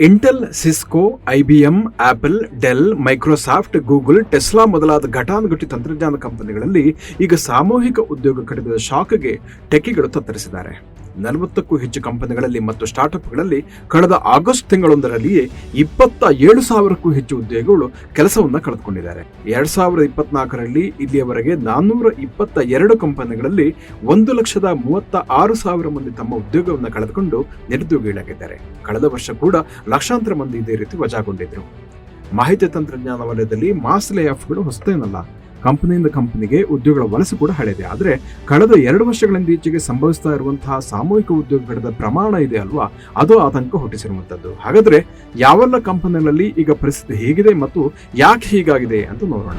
Intel, Cisco, IBM, apple, del, Microsoft, Google, Tesla ಮೊದಲಾದ ಘಟಾನುಘಟಿ ತಂತ್ರಜ್ಞಾನ ಕಂಪನಿಗಳಲ್ಲಿ ಈಗ ಸಾಮೂಹಿಕ ಉದ್ಯೋಗ ಕಡಿತದ ಶಾಕ್ಗೆ ಟೆಕ್ಕಿಗಳು ತತ್ತರಿಸಿದ್ದಾರೆ. 40ಕ್ಕೂ ಹೆಚ್ಚು ಕಂಪನಿಗಳಲ್ಲಿ ಮತ್ತು ಸ್ಟಾರ್ಟ್ಅಪ್ಗಳಲ್ಲಿ ಕಳೆದ ಆಗಸ್ಟ್ ತಿಂಗಳೊಂದರಲ್ಲಿಯೇ 27,000ಕ್ಕೂ ಹೆಚ್ಚು ಉದ್ಯೋಗಿಗಳು ಕೆಲಸವನ್ನ ಕಳೆದುಕೊಂಡಿದ್ದಾರೆ. 2024ರಲ್ಲಿ ಇಲ್ಲಿಯವರೆಗೆ 422 ಕಂಪನಿಗಳಲ್ಲಿ 1,36,000 ಮಂದಿ ತಮ್ಮ ಉದ್ಯೋಗವನ್ನು ಕಳೆದುಕೊಂಡು ನಿರುದ್ಯೋಗಿಗಳಾಗಿದ್ದಾರೆ. ಕಳೆದ ವರ್ಷ ಕೂಡ ಲಕ್ಷಾಂತರ ಮಂದಿ ಇದೇ ರೀತಿ ವಜಾಗೊಂಡಿದ್ರು. ಮಾಹಿತಿ ತಂತ್ರಜ್ಞಾನ ವಲಯದಲ್ಲಿ ಮಾಸ್ ಲೇ ಆಫ್ಗಳು ಹೊಸತೇನಲ್ಲ. ಕಂಪನಿಯಿಂದ ಕಂಪನಿಗೆ ಉದ್ಯೋಗಗಳ ವಲಸೆ ಕೂಡ ಹಳೆಯದೆ. ಆದರೆ ಕಳೆದ 2 ವರ್ಷಗಳಿಂದ ಈಚೆಗೆ ಸಂಭವಿಸ್ತಾ ಇರುವಂತಹ ಸಾಮೂಹಿಕ ಉದ್ಯೋಗಗಳ ಪ್ರಮಾಣ ಇದೆ ಅಲ್ವಾ, ಅದು ಆತಂಕ ಹುಟ್ಟಿಸಿರುವಂತದ್ದು. ಹಾಗಾದ್ರೆ ಯಾವೆಲ್ಲ ಕಂಪನಿಗಳಲ್ಲಿ ಈಗ ಪರಿಸ್ಥಿತಿ ಹೇಗಿದೆ ಮತ್ತು ಯಾಕೆ ಹೀಗಾಗಿದೆ ಅಂತ ನೋಡೋಣ.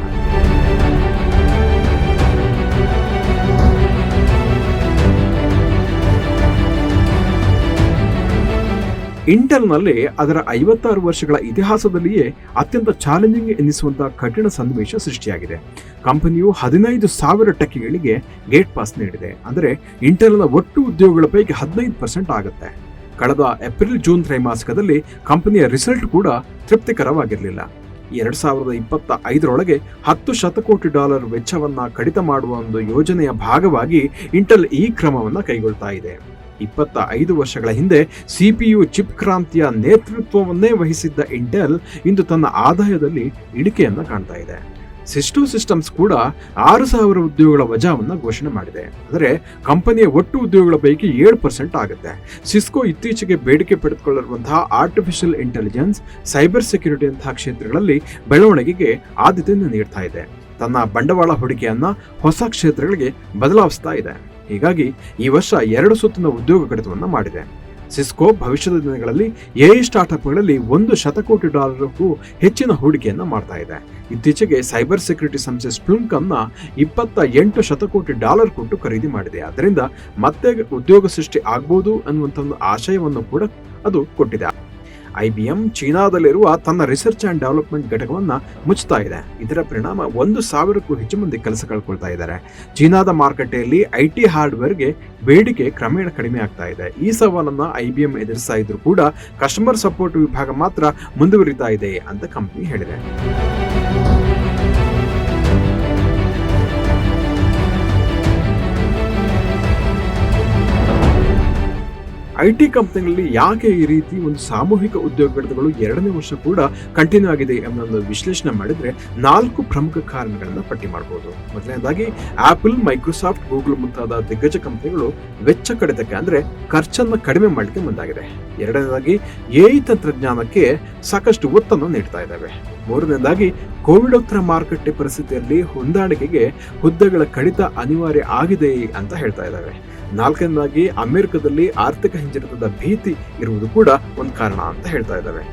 ಇಂಟೆಲ್ನಲ್ಲಿ ಅದರ 56 ವರ್ಷಗಳ ಇತಿಹಾಸದಲ್ಲಿಯೇ ಅತ್ಯಂತ ಚಾಲೆಂಜಿಂಗ್ ಎನ್ನಿಸುವಂತಹ ಕಠಿಣ ಸನ್ನಿವೇಶ ಸೃಷ್ಟಿಯಾಗಿದೆ. ಕಂಪನಿಯು 15,000 ಟೆಕ್ಕಿಗಳಿಗೆ ಗೇಟ್ ಪಾಸ್ ನೀಡಿದೆ. ಅಂದರೆ ಇಂಟೆಲ್ನ ಒಟ್ಟು ಉದ್ಯೋಗಗಳ ಪೈಕಿ 15% ಆಗುತ್ತೆ. ಕಳೆದ ಏಪ್ರಿಲ್-ಜೂನ್ ತ್ರೈಮಾಸಿಕದಲ್ಲಿ ಕಂಪನಿಯ ರಿಸಲ್ಟ್ ಕೂಡ ತೃಪ್ತಿಕರವಾಗಿರಲಿಲ್ಲ. 2025ರೊಳಗೆ $10 ಶತಕೋಟಿ ವೆಚ್ಚವನ್ನ ಕಡಿತ ಮಾಡುವ ಒಂದು ಯೋಜನೆಯ ಭಾಗವಾಗಿ ಇಂಟೆಲ್ ಈ ಕ್ರಮವನ್ನ ಕೈಗೊಳ್ತಾ ಇದೆ. 25 ವರ್ಷಗಳ ಹಿಂದೆ ಸಿಪಿಯು ಚಿಪ್ ಕ್ರಾಂತಿಯ ನೇತೃತ್ವವನ್ನೇ ವಹಿಸಿದ್ದ ಇಂಟೆಲ್ ಇಂದು ತನ್ನ ಆದಾಯದಲ್ಲಿ ಇಳಿಕೆಯನ್ನ ಕಾಣ್ತಾ ಇದೆ. ಸಿಸ್ಟೋ ಸಿಸ್ಟಮ್ಸ್ ಕೂಡ 6,000 ಉದ್ಯೋಗಗಳ ವಜಾವನ್ನ ಘೋಷಣೆ ಮಾಡಿದೆ. ಅಂದರೆ ಕಂಪನಿಯ ಒಟ್ಟು ಉದ್ಯೋಗಗಳ ಪೈಕಿ 7% ಆಗುತ್ತೆ. ಸಿಸ್ಕೋ ಇತ್ತೀಚೆಗೆ ಬೇಡಿಕೆ ಪಡೆದುಕೊಳ್ಳಿರುವಂತಹ ಆರ್ಟಿಫಿಷಿಯಲ್ ಇಂಟೆಲಿಜೆನ್ಸ್, ಸೈಬರ್ ಸೆಕ್ಯೂರಿಟಿ ಅಂತಹ ಕ್ಷೇತ್ರಗಳಲ್ಲಿ ಬೆಳವಣಿಗೆಗೆ ಆದ್ಯತೆಯನ್ನು ನೀಡ್ತಾ ಇದೆ. ತನ್ನ ಬಂಡವಾಳ ಹೂಡಿಕೆಯನ್ನ ಹೊಸ ಕ್ಷೇತ್ರಗಳಿಗೆ ಬದಲಾಯಿಸ್ತಾ ಇದೆ. ಹೀಗಾಗಿ ಈ ವರ್ಷ 2 ಸುತ್ತಿನ ಉದ್ಯೋಗ ಕಡಿತವನ್ನು ಮಾಡಿದೆ. ಸಿಸ್ಕೋ ಭವಿಷ್ಯದ ದಿನಗಳಲ್ಲಿ ಎಐ ಸ್ಟಾರ್ಟ್ಅಪ್ಗಳಲ್ಲಿ $1 ಶತಕೋಟಿ ಹೆಚ್ಚಿನ ಹೂಡಿಕೆಯನ್ನ ಮಾಡ್ತಾ ಇದೆ. ಇತ್ತೀಚೆಗೆ ಸೈಬರ್ ಸೆಕ್ಯೂರಿಟಿ ಸಂಸ್ಥೆ ಸ್ಪ್ಲುಂಕ್ ಅನ್ನ $28 ಶತಕೋಟಿ ಕೊಟ್ಟು ಖರೀದಿ ಮಾಡಿದೆ. ಅದರಿಂದ ಮತ್ತೆ ಉದ್ಯೋಗ ಸೃಷ್ಟಿ ಆಗ್ಬೋದು ಅನ್ನುವಂಥ ಒಂದು ಆಶಯವನ್ನು ಕೂಡ ಅದು ಕೊಟ್ಟಿದೆ. ಐಬಿಎಂ ಚೀನಾದಲ್ಲಿರುವ ತನ್ನ ರಿಸರ್ಚ್ ಅಂಡ್ ಡೆವಲಪ್ಮೆಂಟ್ ಘಟಕವನ್ನ ಮುಚ್ಚುತ್ತಾ ಇದೆ. ಇದರ ಪರಿಣಾಮ 1,000ಕ್ಕೂ ಹೆಚ್ಚು ಮಂದಿ ಕೆಲಸ ಕಳ್ಕೊಳ್ತಾ ಇದ್ದಾರೆ. ಚೀನಾದ ಮಾರುಕಟ್ಟೆಯಲ್ಲಿ ಐಟಿ ಹಾರ್ಡ್ವೇರ್ಗೆ ಬೇಡಿಕೆ ಕ್ರಮೇಣ ಕಡಿಮೆ ಆಗ್ತಾ ಇದೆ. ಈ ಸವಾಲನ್ನ ಐಬಿಎಂ ಎದುರಿಸ್ತಾ ಇದ್ರೂ ಕೂಡ ಕಸ್ಟಮರ್ ಸಪೋರ್ಟ್ ವಿಭಾಗ ಮಾತ್ರ ಮುಂದುವರಿತಾ ಇದೆ ಅಂತ ಕಂಪನಿ ಹೇಳಿದೆ. ಐಟಿ ಕಂಪನಿಗಳಲ್ಲಿ ಯಾಕೆ ಈ ರೀತಿ ಒಂದು ಸಾಮೂಹಿಕ ಉದ್ಯೋಗ ಕಡಿತಗಳು 2ನೇ ವರ್ಷ ಕೂಡ ಕಂಟಿನ್ಯೂ ಆಗಿದೆ ಎಂಬ ವಿಶ್ಲೇಷಣೆ ಮಾಡಿದ್ರೆ 4 ಪ್ರಮುಖ ಕಾರಣಗಳನ್ನ ಪಟ್ಟಿ ಮಾಡಬಹುದು. ಮೊದಲನೇದಾಗಿ ಆಪಲ್, ಮೈಕ್ರೋಸಾಫ್ಟ್, ಗೂಗಲ್ ಮುಂತಾದ ದಿಗ್ಗಜ ಕಂಪನಿಗಳು ವೆಚ್ಚ ಕಡಿತಕ್ಕೆ ಅಂದ್ರೆ ಖರ್ಚನ್ನ ಕಡಿಮೆ ಮಾಡಲಿಕ್ಕೆ ಮುಂದಾಗಿದೆ. ಎರಡನೇದಾಗಿ ಎಐ ತಂತ್ರಜ್ಞಾನಕ್ಕೆ ಸಾಕಷ್ಟು ಒತ್ತನ್ನು ನೀಡ್ತಾ ಇದ್ದಾವೆ. ಮೂರನೇದಾಗಿ ಕೋವಿಡೋತ್ತರ ಮಾರುಕಟ್ಟೆ ಪರಿಸ್ಥಿತಿಯಲ್ಲಿ ಹೊಂದಾಣಿಕೆಗೆ ಹುದ್ದೆಗಳ ಕಡಿತ ಅನಿವಾರ್ಯ ಆಗಿದೆ ಅಂತ ಹೇಳ್ತಾ ಇದ್ದಾವೆ. ನಾಲ್ಕನೇದಾಗಿ ಅಮೆರಿಕದಲ್ಲಿ ಆರ್ಥಿಕ ಹಿಂಜರಿತದ ಭೀತಿ ಇರುವುದು ಕೂಡ ಒಂದು ಕಾರಣ ಅಂತ ಹೇಳ್ತಾ ಇದ್ದಾವೆ.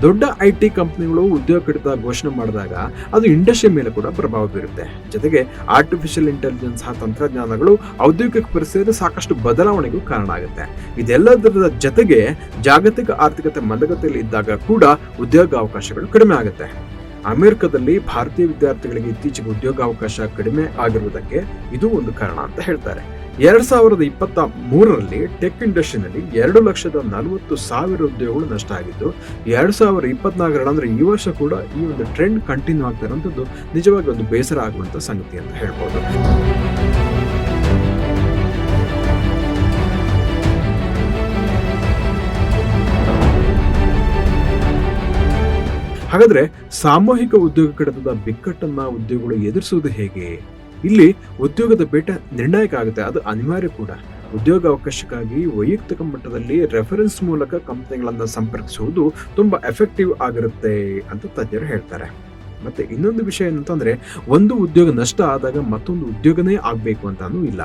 ದೊಡ್ಡ ಐಟಿ ಕಂಪನಿಗಳು ಉದ್ಯೋಗ ಕಡಿತ ಘೋಷಣೆ ಮಾಡಿದಾಗ ಅದು ಇಂಡಸ್ಟ್ರಿ ಮೇಲೆ ಕೂಡ ಪ್ರಭಾವ ಬೀರುತ್ತೆ. ಜೊತೆಗೆ ಆರ್ಟಿಫಿಷಿಯಲ್ ಇಂಟೆಲಿಜೆನ್ಸ್ ತಂತ್ರಜ್ಞಾನಗಳು ಔದ್ಯೋಗಿಕ ಪರಿಸ್ಥಿತಿಯಲ್ಲಿ ಸಾಕಷ್ಟು ಬದಲಾವಣೆಗೂ ಕಾರಣ ಆಗುತ್ತೆ. ಇದೆಲ್ಲದರ ಜೊತೆಗೆ ಜಾಗತಿಕ ಆರ್ಥಿಕತೆ ಮಂದಗತಿಯಲ್ಲಿ ಇದ್ದಾಗ ಕೂಡ ಉದ್ಯೋಗಾವಕಾಶಗಳು ಕಡಿಮೆ ಆಗುತ್ತೆ. ಅಮೆರಿಕದಲ್ಲಿ ಭಾರತೀಯ ವಿದ್ಯಾರ್ಥಿಗಳಿಗೆ ಇತ್ತೀಚೆಗೆ ಉದ್ಯೋಗಾವಕಾಶ ಕಡಿಮೆ ಆಗಿರುವುದಕ್ಕೆ ಇದು ಒಂದು ಕಾರಣ ಅಂತ ಹೇಳ್ತಾರೆ. 2023ರಲ್ಲಿ ಟೆಕ್ ಇಂಡಸ್ಟ್ರಿನಲ್ಲಿ 2,40,000 ಉದ್ಯೋಗಗಳು ನಷ್ಟ ಆಗಿದ್ದು, 2024 ಅಂದ್ರೆ ಈ ವರ್ಷ ಕೂಡ ಈ ಒಂದು ಟ್ರೆಂಡ್ ಕಂಟಿನ್ಯೂ ಆಗ್ತಾ ಇರುವಂತದ್ದು ನಿಜವಾಗಿ ಒಂದು ಬೇಸರ ಆಗುವಂತ ಸಂಗತಿ ಅಂತ ಹೇಳ್ಬೋದು. ಹಾಗಾದ್ರೆ ಸಾಮೂಹಿಕ ಉದ್ಯೋಗ ಕಡಿತದ ಬಿಕ್ಕಟ್ಟನ್ನ ಉದ್ಯೋಗಗಳು ಎದುರಿಸುವುದು ಹೇಗೆ? ಇಲ್ಲಿ ಉದ್ಯೋಗದ ಬೇಟ ನಿರ್ಣಾಯಕ ಆಗುತ್ತೆ, ಅದು ಅನಿವಾರ್ಯ ಕೂಡ. ಉದ್ಯೋಗಾವಕಾಶಕ್ಕಾಗಿ ವೈಯಕ್ತಿಕ ಮಟ್ಟದಲ್ಲಿ ರೆಫರೆನ್ಸ್ ಮೂಲಕ ಕಂಪನಿಗಳನ್ನ ಸಂಪರ್ಕಿಸುವುದು ತುಂಬಾ ಎಫೆಕ್ಟಿವ್ ಆಗಿರುತ್ತೆ ಅಂತ ತಜ್ಞರು ಹೇಳ್ತಾರೆ. ಮತ್ತೆ ಇನ್ನೊಂದು ವಿಷಯ ಏನಂತಂದ್ರೆ, ಒಂದು ಉದ್ಯೋಗ ನಷ್ಟ ಆದಾಗ ಮತ್ತೊಂದು ಉದ್ಯೋಗನೇ ಆಗ್ಬೇಕು ಅಂತಾನೂ ಇಲ್ಲ.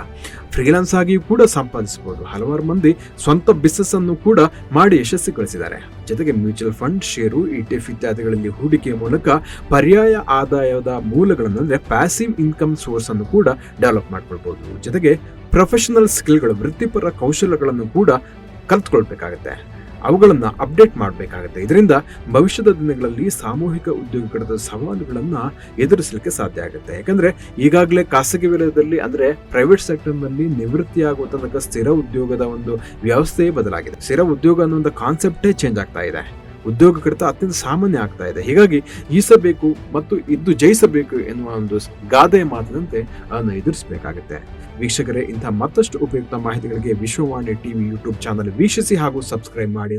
ಫ್ರೀಲಾನ್ಸ್ ಆಗಿಯೂ ಕೂಡ ಸಂಪಾದಿಸಬಹುದು. ಹಲವಾರು ಮಂದಿ ಸ್ವಂತ ಬಿಸಿನೆಸ್ ಅನ್ನು ಕೂಡ ಮಾಡಿ ಯಶಸ್ವಿಗೊಳಿಸಿದ್ದಾರೆ. ಜೊತೆಗೆ ಮ್ಯೂಚುವಲ್ ಫಂಡ್, ಷೇರು, ETF ಇತ್ಯಾದಿಗಳಲ್ಲಿ ಹೂಡಿಕೆಯ ಮೂಲಕ ಪರ್ಯಾಯ ಆದಾಯದ ಮೂಲಗಳನ್ನು ಅಂದ್ರೆ ಪ್ಯಾಸಿವ್ ಇನ್ಕಮ್ ಸೋರ್ಸ್ ಅನ್ನು ಕೂಡ ಡೆವಲಪ್ ಮಾಡ್ಕೊಳ್ಬಹುದು. ಜೊತೆಗೆ ಪ್ರೊಫೆಷನಲ್ ಸ್ಕಿಲ್ಗಳು, ವೃತ್ತಿಪರ ಕೌಶಲ್ಯಗಳನ್ನು ಕೂಡ ಕಲ್ತ್ಕೊಳ್ಬೇಕಾಗತ್ತೆ, ಅವುಗಳನ್ನ ಅಪ್ಡೇಟ್ ಮಾಡಬೇಕಾಗುತ್ತೆ. ಇದರಿಂದ ಭವಿಷ್ಯದ ದಿನಗಳಲ್ಲಿ ಸಾಮೂಹಿಕ ಉದ್ಯೋಗ ಕಡಿತದ ಸವಾಲುಗಳನ್ನ ಎದುರಿಸಲಿಕ್ಕೆ ಸಾಧ್ಯ ಆಗುತ್ತೆ. ಯಾಕಂದ್ರೆ ಈಗಾಗಲೇ ಖಾಸಗಿ ವಲಯದಲ್ಲಿ ಅಂದ್ರೆ ಪ್ರೈವೇಟ್ ಸೆಕ್ಟರ್ ನಲ್ಲಿ ನಿವೃತ್ತಿಯಾಗುವ ತನಕ ಸ್ಥಿರ ಉದ್ಯೋಗದ ಒಂದು ವ್ಯವಸ್ಥೆಯೇ ಬದಲಾಗಿದೆ. ಸ್ಥಿರ ಉದ್ಯೋಗ ಅನ್ನೋ ಕಾನ್ಸೆಪ್ಟೇ ಚೇಂಜ್ ಆಗ್ತಾ ಇದೆ. ಉದ್ಯೋಗ ಕಡಿತ ಅತ್ಯಂತ ಸಾಮಾನ್ಯ ಆಗ್ತಾ ಇದೆ. ಹೀಗಾಗಿ ಈಸಬೇಕು ಮತ್ತು ಇದ್ದು ಜಯಿಸಬೇಕು ಎನ್ನುವ ಒಂದು ಗಾದೆಯ ಮಾತಿನಂತೆ ಅದನ್ನು ಎದುರಿಸಬೇಕಾಗುತ್ತೆ. ವೀಕ್ಷಕರೇ, ಇಂತಹ ಮತ್ತಷ್ಟು ಉಪಯುಕ್ತ ಮಾಹಿತಿಗಳಿಗೆ ವಿಶ್ವವಾಣಿ ಟಿವಿ ಯೂಟ್ಯೂಬ್ ಚಾನಲ್ ವೀಕ್ಷಿಸಿ ಹಾಗೂ ಸಬ್ಸ್ಕ್ರೈಬ್ ಮಾಡಿ.